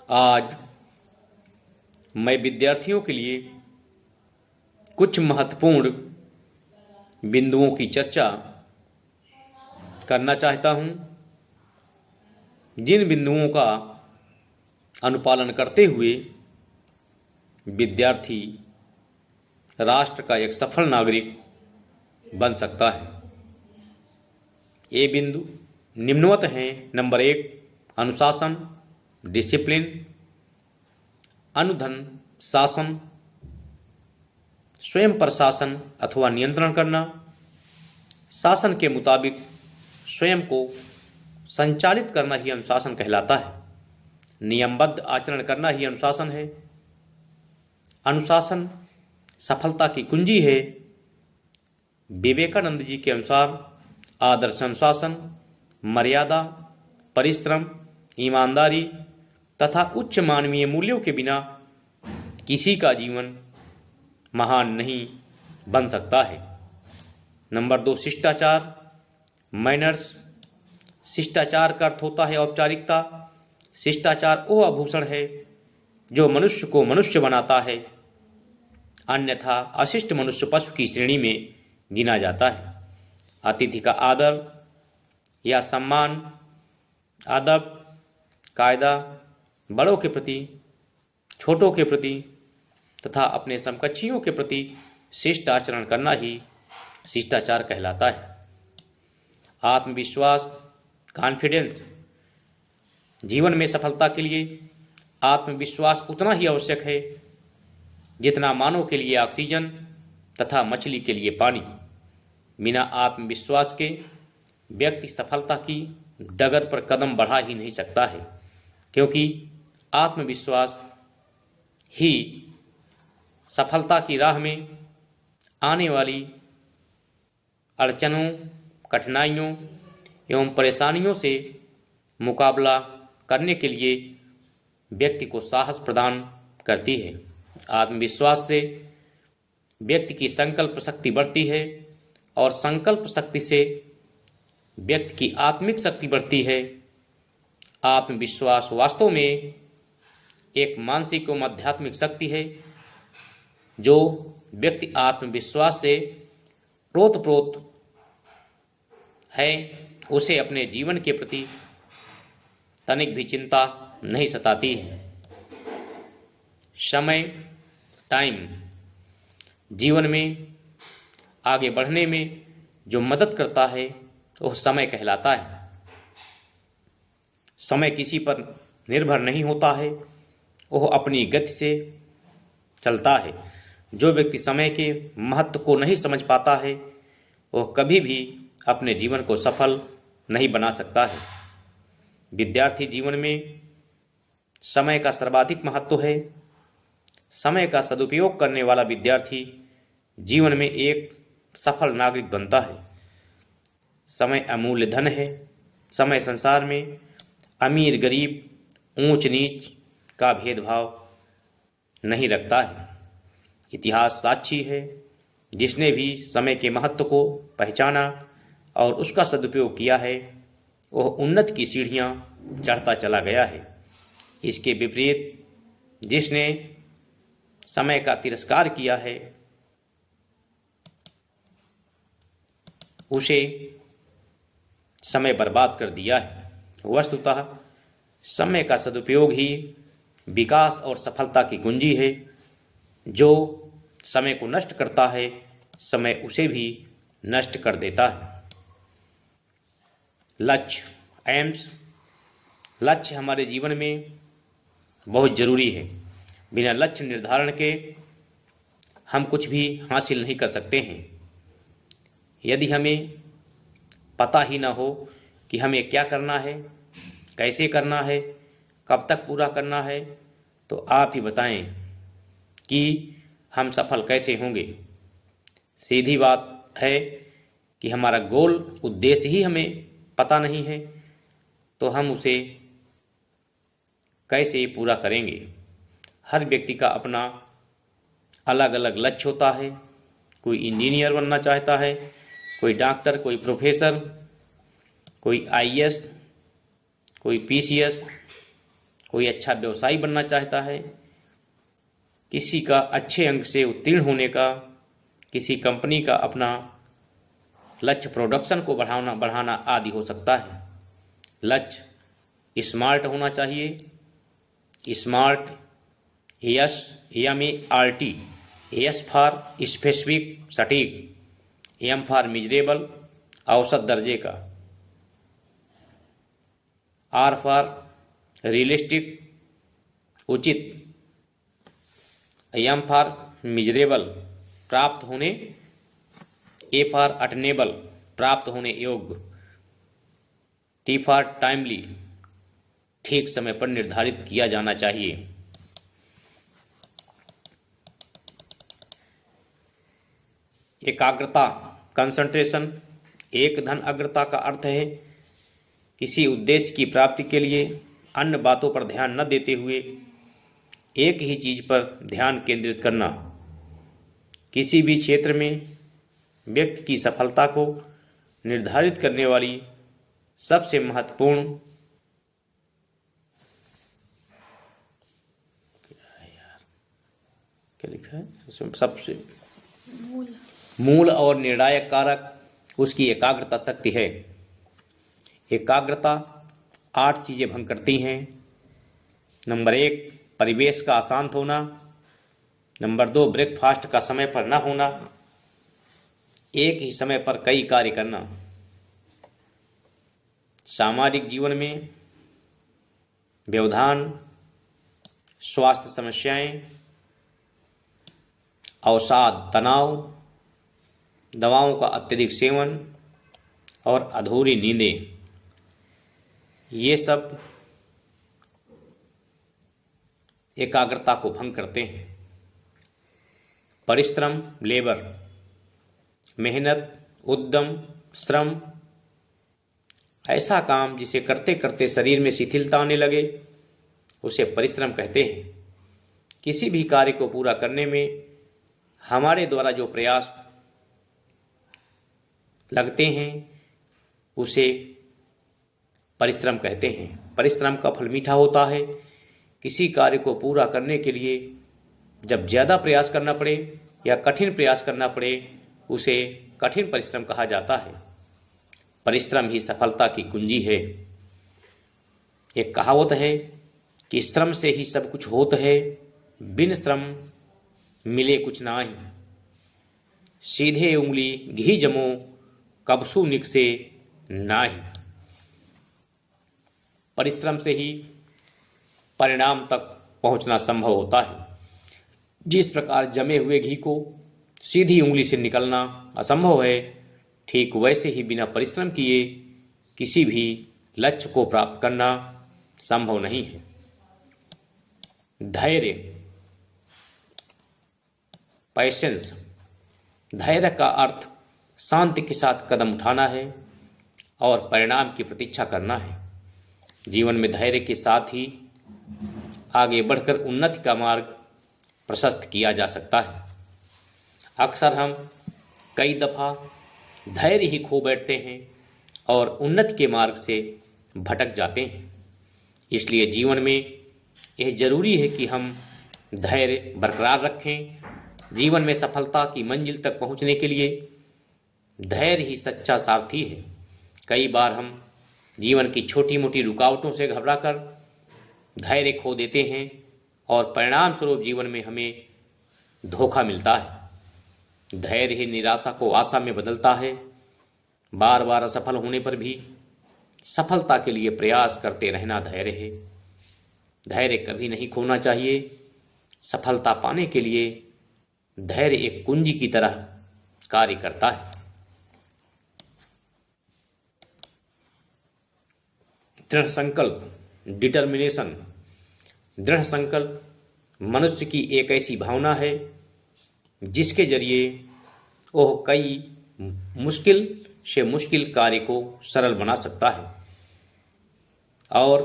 आज मैं विद्यार्थियों के लिए कुछ महत्वपूर्ण बिंदुओं की चर्चा करना चाहता हूं, जिन बिंदुओं का अनुपालन करते हुए विद्यार्थी राष्ट्र का एक सफल नागरिक बन सकता है। ये बिंदु निम्नवत हैं। नंबर 1, अनुशासन, डिसिप्लिन, अनुधन शासन, स्वयं प्रशासन अथवा नियंत्रण करना, शासन के मुताबिक स्वयं को संचालित करना ही अनुशासन कहलाता है। नियमबद्ध आचरण करना ही अनुशासन है। अनुशासन सफलता की कुंजी है। विवेकानंद जी के अनुसार आदर्श अनुशासन मर्यादा, परिश्रम, ईमानदारी तथा उच्च मानवीय मूल्यों के बिना किसी का जीवन महान नहीं बन सकता है। नंबर 2, शिष्टाचार, मैनर्स। शिष्टाचार का अर्थ होता है औपचारिकता। शिष्टाचार वो आभूषण है जो मनुष्य को मनुष्य बनाता है, अन्यथा अशिष्ट मनुष्य पशु की श्रेणी में गिना जाता है। अतिथि का आदर या सम्मान, अदब, कायदा, बड़ों के प्रति, छोटों के प्रति तथा अपने समकक्षियों के प्रति शिष्ट आचरण करना ही शिष्टाचार कहलाता है। आत्मविश्वास, कॉन्फिडेंस। जीवन में सफलता के लिए आत्मविश्वास उतना ही आवश्यक है जितना मानव के लिए ऑक्सीजन तथा मछली के लिए पानी। बिना आत्मविश्वास के व्यक्ति सफलता की डगर पर कदम बढ़ा ही नहीं सकता है, क्योंकि आत्मविश्वास ही सफलता की राह में आने वाली अड़चनों, कठिनाइयों एवं परेशानियों से मुकाबला करने के लिए व्यक्ति को साहस प्रदान करती है। आत्मविश्वास से व्यक्ति की संकल्प शक्ति बढ़ती है और संकल्प शक्ति से व्यक्ति की आत्मिक शक्ति बढ़ती है। आत्मविश्वास वास्तव में एक मानसिक एवं आध्यात्मिक शक्ति है। जो व्यक्ति आत्मविश्वास से प्रोत है, उसे अपने जीवन के प्रति तनिक भी चिंता नहीं सताती है। समय, टाइम। जीवन में आगे बढ़ने में जो मदद करता है वह समय कहलाता है। समय किसी पर निर्भर नहीं होता है, वह अपनी गति से चलता है। जो व्यक्ति समय के महत्व को नहीं समझ पाता है वह कभी भी अपने जीवन को सफल नहीं बना सकता है। विद्यार्थी जीवन में समय का सर्वाधिक महत्व है। समय का सदुपयोग करने वाला विद्यार्थी जीवन में एक सफल नागरिक बनता है। समय अमूल्य धन है। समय संसार में अमीर गरीब, ऊंच नीच का भेदभाव नहीं रखता है। इतिहास साक्षी है, जिसने भी समय के महत्व को पहचाना और उसका सदुपयोग किया है वह उन्नति की सीढ़ियां चढ़ता चला गया है। इसके विपरीत जिसने समय का तिरस्कार किया है उसे समय बर्बाद कर दिया है। वस्तुतः समय का सदुपयोग ही विकास और सफलता की कुंजी है। जो समय को नष्ट करता है, समय उसे भी नष्ट कर देता है। लक्ष्य, एम्स। लक्ष्य हमारे जीवन में बहुत जरूरी है। बिना लक्ष्य निर्धारण के हम कुछ भी हासिल नहीं कर सकते हैं। यदि हमें पता ही ना हो कि हमें क्या करना है, कैसे करना है, कब तक पूरा करना है, तो आप ही बताएं कि हम सफल कैसे होंगे। सीधी बात है कि हमारा गोल, उद्देश्य ही हमें पता नहीं है तो हम उसे कैसे पूरा करेंगे। हर व्यक्ति का अपना अलग अलग लक्ष्य होता है। कोई इंजीनियर बनना चाहता है, कोई डॉक्टर, कोई प्रोफेसर, कोई आईएएस, कोई पीसीएस, कोई अच्छा व्यवसायी बनना चाहता है, किसी का अच्छे अंक से उत्तीर्ण होने का, किसी कंपनी का अपना लक्ष्य प्रोडक्शन को बढ़ाना आदि हो सकता है। लक्ष्य स्मार्ट होना चाहिए। Smart, SMART, S for specific सटीक, M फॉर मिजरेबल औसत दर्जे का, R फॉर रियलिस्टिक उचित, M फॉर मिजरेबल प्राप्त होने, A फॉर अटेनेबल प्राप्त होने योग्य, T फॉर टाइमली ठीक समय पर निर्धारित किया जाना चाहिए। एकाग्रता, कंसंट्रेशन, एक धन अग्रता का अर्थ है किसी उद्देश्य की प्राप्ति के लिए अन्य बातों पर ध्यान न देते हुए एक ही चीज पर ध्यान केंद्रित करना। किसी भी क्षेत्र में व्यक्ति की सफलता को निर्धारित करने वाली सबसे महत्वपूर्ण क्या लिखा है, सबसे मूल और निर्णायक कारक उसकी एकाग्रता शक्ति है। एकाग्रता 8 चीजें भंग करती हैं। नंबर 1, परिवेश का अशांत होना। नंबर 2, ब्रेकफास्ट का समय पर न होना। एक ही समय पर कई कार्य करना। सामाजिक जीवन में व्यवधान, स्वास्थ्य समस्याएं, अवसाद, तनाव, दवाओं का अत्यधिक सेवन और अधूरी नींदें, ये सब एकाग्रता को भंग करते हैं। परिश्रम, लेबर, मेहनत, उद्यम, श्रम, ऐसा काम जिसे करते करते शरीर में शिथिलता आने लगे उसे परिश्रम कहते हैं। किसी भी कार्य को पूरा करने में हमारे द्वारा जो प्रयास लगते हैं उसे परिश्रम कहते हैं। परिश्रम का फल मीठा होता है। किसी कार्य को पूरा करने के लिए जब ज़्यादा प्रयास करना पड़े या कठिन प्रयास करना पड़े उसे कठिन परिश्रम कहा जाता है। परिश्रम ही सफलता की कुंजी है। एक कहावत है कि श्रम से ही सब कुछ होत है, बिन श्रम मिले कुछ नाही। सीधे उंगली घी जमो, कबसू निकसे नाही। परिश्रम से ही परिणाम तक पहुंचना संभव होता है। जिस प्रकार जमे हुए घी को सीधी उंगली से निकलना असंभव है, ठीक वैसे ही बिना परिश्रम किए किसी भी लक्ष्य को प्राप्त करना संभव नहीं है। धैर्य, पैशंस। धैर्य का अर्थ शांति के साथ कदम उठाना है और परिणाम की प्रतीक्षा करना है। जीवन में धैर्य के साथ ही आगे बढ़कर उन्नति का मार्ग प्रशस्त किया जा सकता है। अक्सर हम कई दफा धैर्य ही खो बैठते हैं और उन्नति के मार्ग से भटक जाते हैं। इसलिए जीवन में यह जरूरी है कि हम धैर्य बरकरार रखें। जीवन में सफलता की मंजिल तक पहुंचने के लिए धैर्य ही सच्चा सारथी है। कई बार हम जीवन की छोटी मोटी रुकावटों से घबराकर धैर्य खो देते हैं और परिणाम स्वरूप जीवन में हमें धोखा मिलता है। धैर्य ही निराशा को आशा में बदलता है। बार बार असफल होने पर भी सफलता के लिए प्रयास करते रहना धैर्य है। धैर्य कभी नहीं खोना चाहिए। सफलता पाने के लिए धैर्य एक कुंजी की तरह कार्य करता है। दृढ़ संकल्प, डिटर्मिनेशन। दृढ़ संकल्प मनुष्य की एक ऐसी भावना है जिसके जरिए वह कई मुश्किल से मुश्किल कार्य को सरल बना सकता है और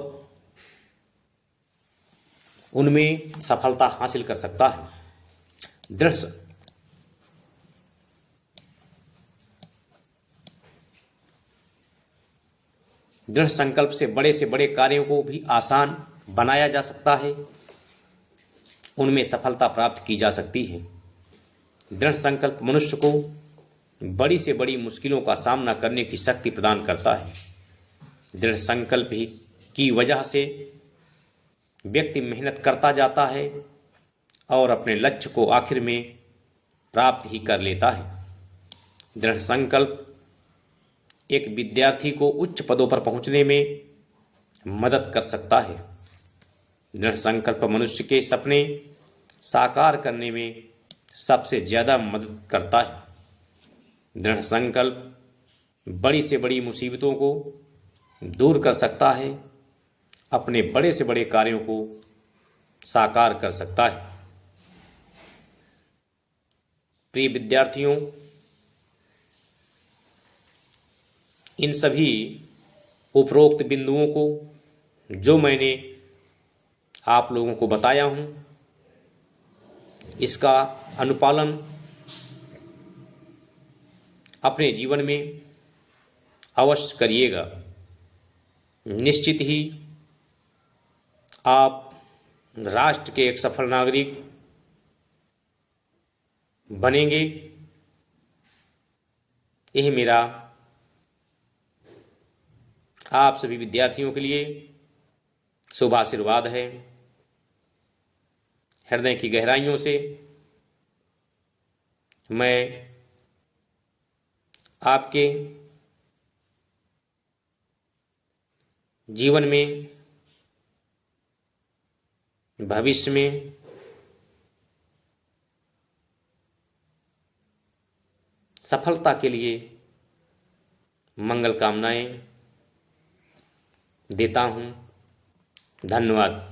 उनमें सफलता हासिल कर सकता है। दृढ़ संकल्प से बड़े कार्यों को भी आसान बनाया जा सकता है, उनमें सफलता प्राप्त की जा सकती है। दृढ़ संकल्प मनुष्य को बड़ी से बड़ी मुश्किलों का सामना करने की शक्ति प्रदान करता है। दृढ़ संकल्प ही की वजह से व्यक्ति मेहनत करता जाता है और अपने लक्ष्य को आखिर में प्राप्त ही कर लेता है। दृढ़ संकल्प एक विद्यार्थी को उच्च पदों पर पहुंचने में मदद कर सकता है। दृढ़ संकल्प मनुष्य के सपने साकार करने में सबसे ज्यादा मदद करता है। दृढ़ संकल्प बड़ी से बड़ी मुसीबतों को दूर कर सकता है, अपने बड़े से बड़े कार्यों को साकार कर सकता है। प्रिय विद्यार्थियों, इन सभी उपरोक्त बिंदुओं को जो मैंने आप लोगों को बताया हूं, इसका अनुपालन अपने जीवन में अवश्य करिएगा। निश्चित ही आप राष्ट्र के एक सफल नागरिक बनेंगे। यही मेरा आप सभी विद्यार्थियों के लिए शुभ आशीर्वाद है। हृदय की गहराइयों से मैं आपके जीवन में भविष्य में सफलता के लिए मंगल कामनाएं देता हूं। धन्यवाद।